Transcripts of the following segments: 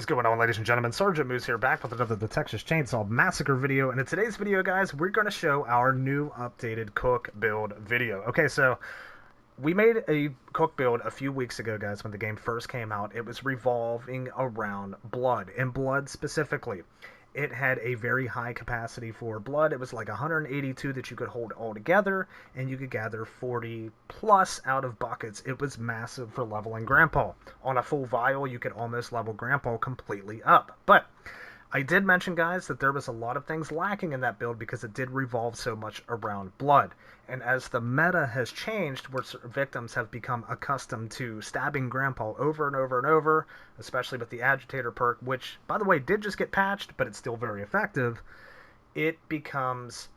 going on, ladies and gentlemen? Sergeant Moose here, back with another Texas Chain Saw Massacre video. And in today's video, guys, we're going to show our new updated cook build video. Okay, so we made a cook build a few weeks ago, guys, when the game first came out. It was revolving around blood, and blood specifically. It had a very high capacity for blood. It was like 182 that you could hold all together, and you could gather 40 plus out of buckets. It was massive for leveling Grandpa. On a full vial, you could almost level Grandpa completely up. But I did mention, guys, that there was a lot of things lacking in that build because it did revolve so much around blood. And as the meta has changed, where victims have become accustomed to stabbing Grandpa over and over and over, especially with the Agitator perk, which, by the way, did just get patched, but it's still very effective, it becomes,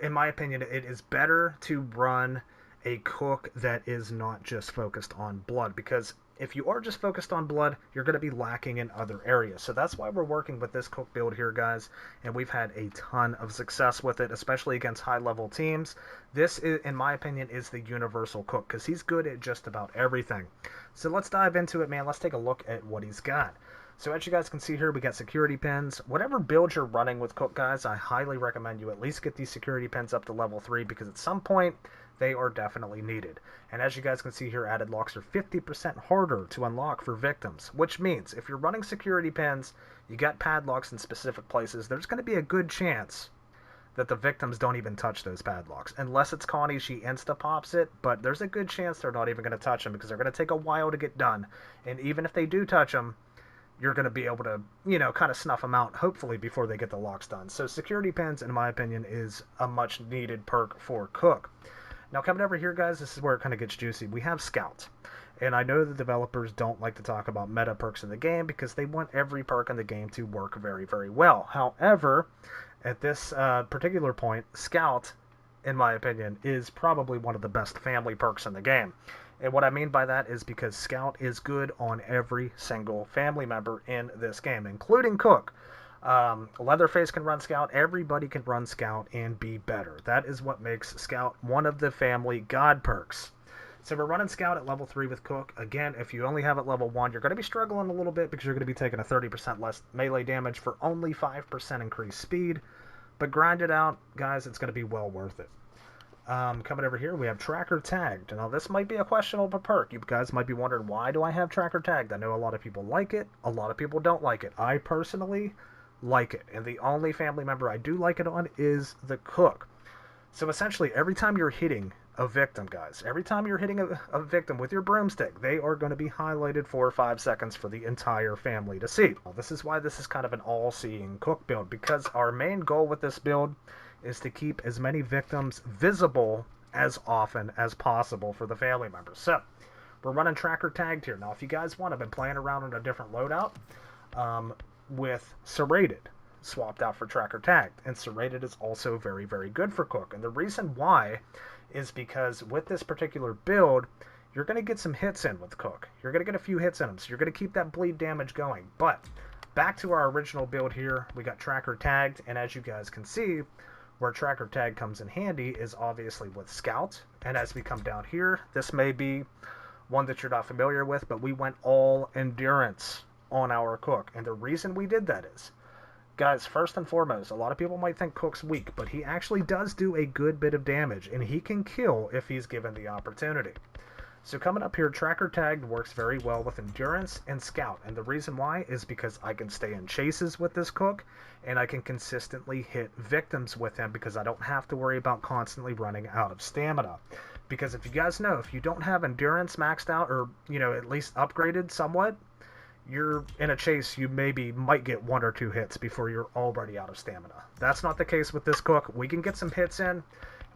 in my opinion, it is better to run a cook that is not just focused on blood, because if you are just focused on blood, you're going to be lacking in other areas. So that's why we're working with this cook build here, guys, and we've had a ton of success with it, especially against high-level teams. This, is, in my opinion, is the universal cook, because he's good at just about everything. So let's dive into it, man. Let's take a look at what he's got. So as you guys can see here, we got security pins. Whatever build you're running with cook, guys, I highly recommend you at least get these security pins up to level 3, because at some point, they are definitely needed. And as you guys can see here, added locks are 50% harder to unlock for victims, which means if you're running security pins, you got padlocks in specific places, there's going to be a good chance that the victims don't even touch those padlocks. Unless it's Connie, she insta-pops it, but there's a good chance they're not even going to touch them because they're going to take a while to get done. And even if they do touch them, you're going to be able to, you know, kind of snuff them out, hopefully, before they get the locks done. So security pins, in my opinion, is a much-needed perk for cook. Now, coming over here, guys, this is where it kind of gets juicy. We have Scout. And I know the developers don't like to talk about meta perks in the game because they want every perk in the game to work very, very well. However, at this particular point, Scout, in my opinion, is probably one of the best family perks in the game. And what I mean by that is because Scout is good on every single family member in this game, including Cook. Leatherface can run Scout, everybody can run Scout and be better. That is what makes Scout one of the family god perks. So we're running Scout at level 3 with Cook. Again, if you only have it level 1, you're going to be struggling a little bit because you're going to be taking a 30% less melee damage for only 5% increased speed. But grind it out, guys, it's going to be well worth it. Coming over here, we have Tracker Tagged. Now, this might be a questionable perk. You guys might be wondering, why do I have Tracker Tagged? I know a lot of people like it. A lot of people don't like it. I personally like it, and the only family member I do like it on is the cook. So essentially, every time you're hitting a victim, guys, every time you're hitting a victim with your broomstick, they are going to be highlighted 4 or 5 seconds for the entire family to see. Well, this is why this is kind of an all-seeing cook build, because our main goal with this build is to keep as many victims visible as often as possible for the family members. So we're running Tracker Tagged here. Now, if you guys want, I've been playing around on a different loadout with Serrated swapped out for Tracker Tagged, and Serrated is also very, very good for Cook. And the reason why is because with this particular build, you're going to get some hits in with Cook. You're going to get a few hits in him, so you're going to keep that bleed damage going. But back to our original build here, we got Tracker Tagged, and as you guys can see, where Tracker Tag comes in handy is obviously with Scout. And as we come down here, this may be one that you're not familiar with, but we went all endurance on our Cook. And the reason we did that is, guys, first and foremost, a lot of people might think Cook's weak, but he actually does do a good bit of damage, and he can kill if he's given the opportunity. So coming up here, Tracker Tagged works very well with Endurance and Scout, and the reason why is because I can stay in chases with this Cook, and I can consistently hit victims with him because I don't have to worry about constantly running out of stamina. Because if you guys know, if you don't have Endurance maxed out, or, you know, at least upgraded somewhat, you're in a chase, you might get 1 or 2 hits before you're already out of stamina. That's not the case with this Cook. We can get some hits in.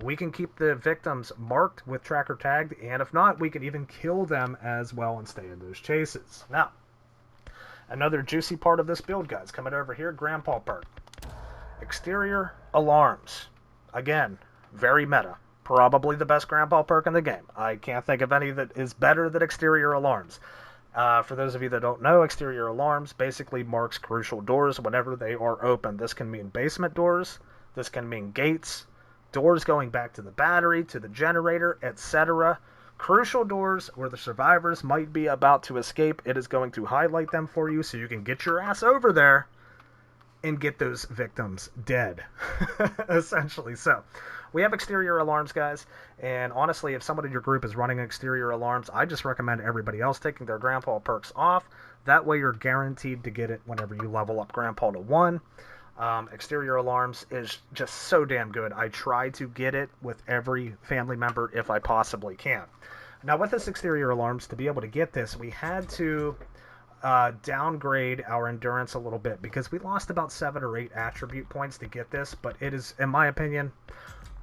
We can keep the victims marked with Tracker Tagged, and if not, we can even kill them as well and stay in those chases. Now, another juicy part of this build, guys, coming over here, Grandpa perk. Exterior Alarms. Again, very meta. Probably the best Grandpa perk in the game. I can't think of any that is better than Exterior Alarms. For those of you that don't know, Exterior Alarms basically marks crucial doors whenever they are open. This can mean basement doors, this can mean gates, doors going back to the battery, to the generator, etc. crucial doors where the survivors might be about to escape. It is going to highlight them for you so you can get your ass over there and get those victims dead, essentially. So we have exterior alarms, guys, and honestly, if someone in your group is running exterior alarms, I just recommend everybody else taking their grandpa perks off. That way you're guaranteed to get it whenever you level up grandpa to 1. Exterior alarms is just so damn good. I try to get it with every family member if I possibly can. Now with this exterior alarms, to be able to get this, we had to downgrade our endurance a little bit because we lost about 7 or 8 attribute points to get this, but it is, in my opinion,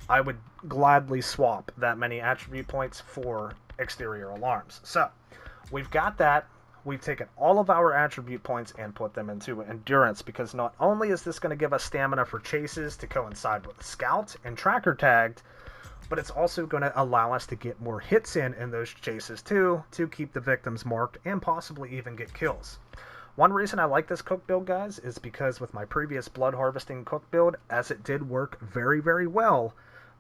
I would gladly swap that many attribute points for exterior alarms. So we've got that. We've taken all of our attribute points and put them into endurance because not only is this going to give us stamina for chases to coincide with scout and tracker tagged, but it's also going to allow us to get more hits in those chases too, to keep the victims marked and possibly even get kills. One reason I like this cook build, guys, is because with my previous blood harvesting cook build, as it did work very, very well,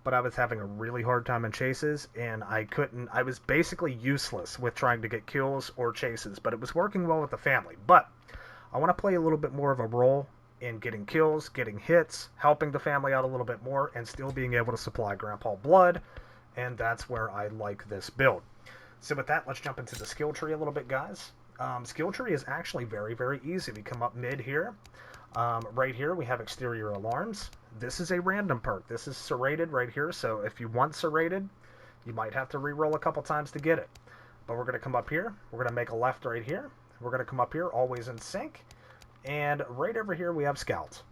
but I was having a really hard time in chases, and I was basically useless with trying to get kills or chases, but it was working well with the family. But I want to play a little bit more of a role in getting kills, getting hits, helping the family out a little bit more, and still being able to supply grandpa blood, and that's where I like this build. So with that, let's jump into the skill tree a little bit, guys. Skill tree is actually very, very easy. We come up mid here. Right here we have exterior alarms. This is a random perk. This is serrated right here, so if you want serrated, you might have to re-roll a couple times to get it. But we're going to come up here. We're going to make a left right here. We're going to come up here, always in sync. And right over here we have scout.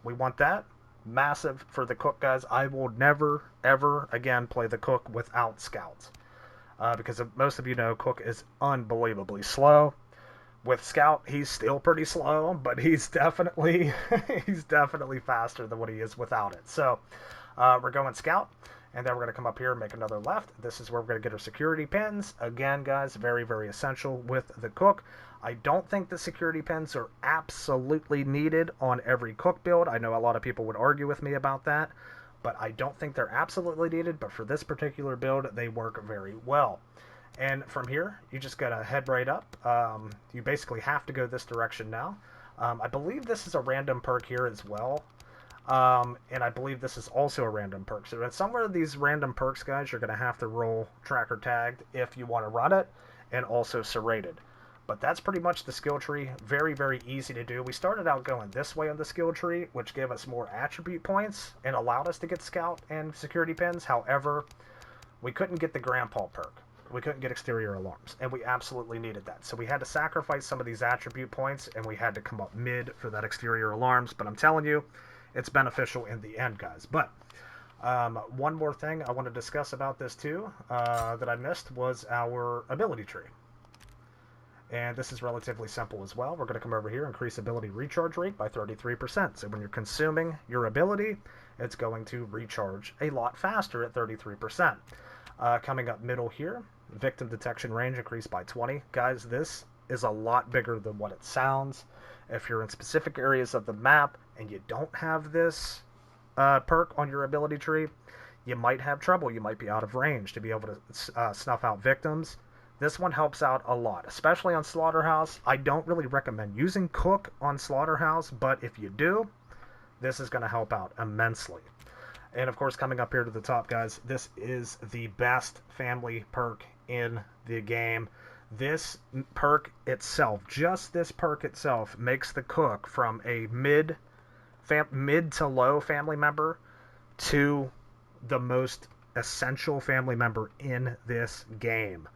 We want that. Massive for the cook, guys. I will never, ever again play the cook without scout. Because most of you know, cook is unbelievably slow. With scout, he's still pretty slow, but he's definitely faster than what he is without it. So we're going scout, and then we're going to come up here and make another left. This is where we're going to get our security pins. Again, guys, very, very essential with the cook. I don't think the security pins are absolutely needed on every cook build. I know a lot of people would argue with me about that, but I don't think they're absolutely needed. But for this particular build, they work very well. And from here, you just gotta head right up. You basically have to go this direction now. I believe this is a random perk here as well. And I believe this is also a random perk. So at somewhere of these random perks, guys, you're gonna have to roll tracker tagged if you want to run it, and also serrated. But that's pretty much the skill tree. Very, very easy to do. We started out going this way on the skill tree, which gave us more attribute points and allowed us to get scout and security pins. However, we couldn't get the grandpa perk. We couldn't get exterior alarms, and we absolutely needed that. So we had to sacrifice some of these attribute points, and we had to come up mid for that exterior alarms. But I'm telling you, it's beneficial in the end, guys. But one more thing I want to discuss about this too that I missed was our ability tree. And this is relatively simple as well. We're going to come over here, increase ability recharge rate by 33%. So when you're consuming your ability, it's going to recharge a lot faster at 33%. Coming up middle here, victim detection range increased by 20. Guys, this is a lot bigger than what it sounds. If you're in specific areas of the map and you don't have this perk on your ability tree, you might have trouble. You might be out of range to be able to snuff out victims. This one helps out a lot, especially on Slaughterhouse. I don't really recommend using Cook on Slaughterhouse, but if you do, this is going to help out immensely. And of course, coming up here to the top, guys, this is the best family perk in the game. This perk itself, just this perk itself, makes the Cook from a mid to low family member to the most essential family member in this game.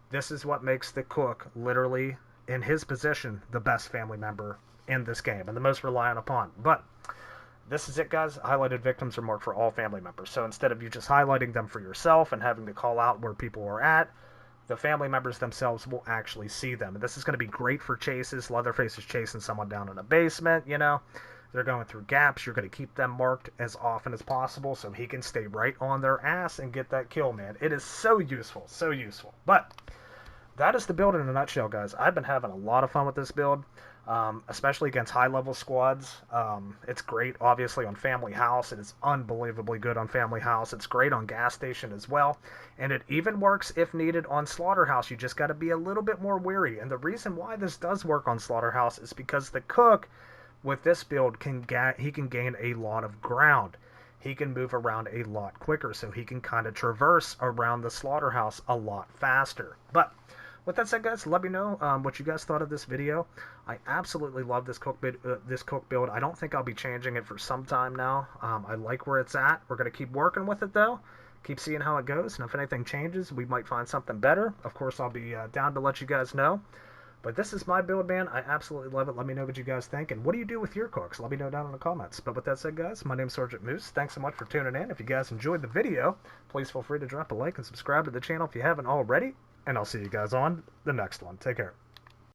This is what makes the Cook, literally, in his position, the best family member in this game and the most reliant upon. But this is it, guys. Highlighted victims are marked for all family members. So instead of you just highlighting them for yourself and having to call out where people are at, the family members themselves will actually see them. And this is going to be great for chases. Leatherface is chasing someone down in a basement, you know. They're going through gaps. You're going to keep them marked as often as possible so he can stay right on their ass and get that kill, man. It is so useful, so useful. But that is the build in a nutshell, guys. I've been having a lot of fun with this build. especially against high-level squads. It's great, obviously, on Family House. It is unbelievably good on Family House. It's great on Gas Station as well. And it even works, if needed, on Slaughterhouse. You just got to be a little bit more wary. And the reason why this does work on Slaughterhouse is because the cook, with this build, he can gain a lot of ground. He can move around a lot quicker, so he can kind of traverse around the slaughterhouse a lot faster. But with that said, guys, let me know what you guys thought of this video. I absolutely love this cook build. I don't think I'll be changing it for some time now. I like where it's at. We're going to keep working with it, though. Keep seeing how it goes, and if anything changes, we might find something better. Of course, I'll be down to let you guys know. But this is my build, man. I absolutely love it. Let me know what you guys think. And what do you do with your cooks? Let me know down in the comments. But with that said, guys, my name's Sergeant Moose. Thanks so much for tuning in. If you guys enjoyed the video, please feel free to drop a like and subscribe to the channel if you haven't already. And I'll see you guys on the next one. Take care.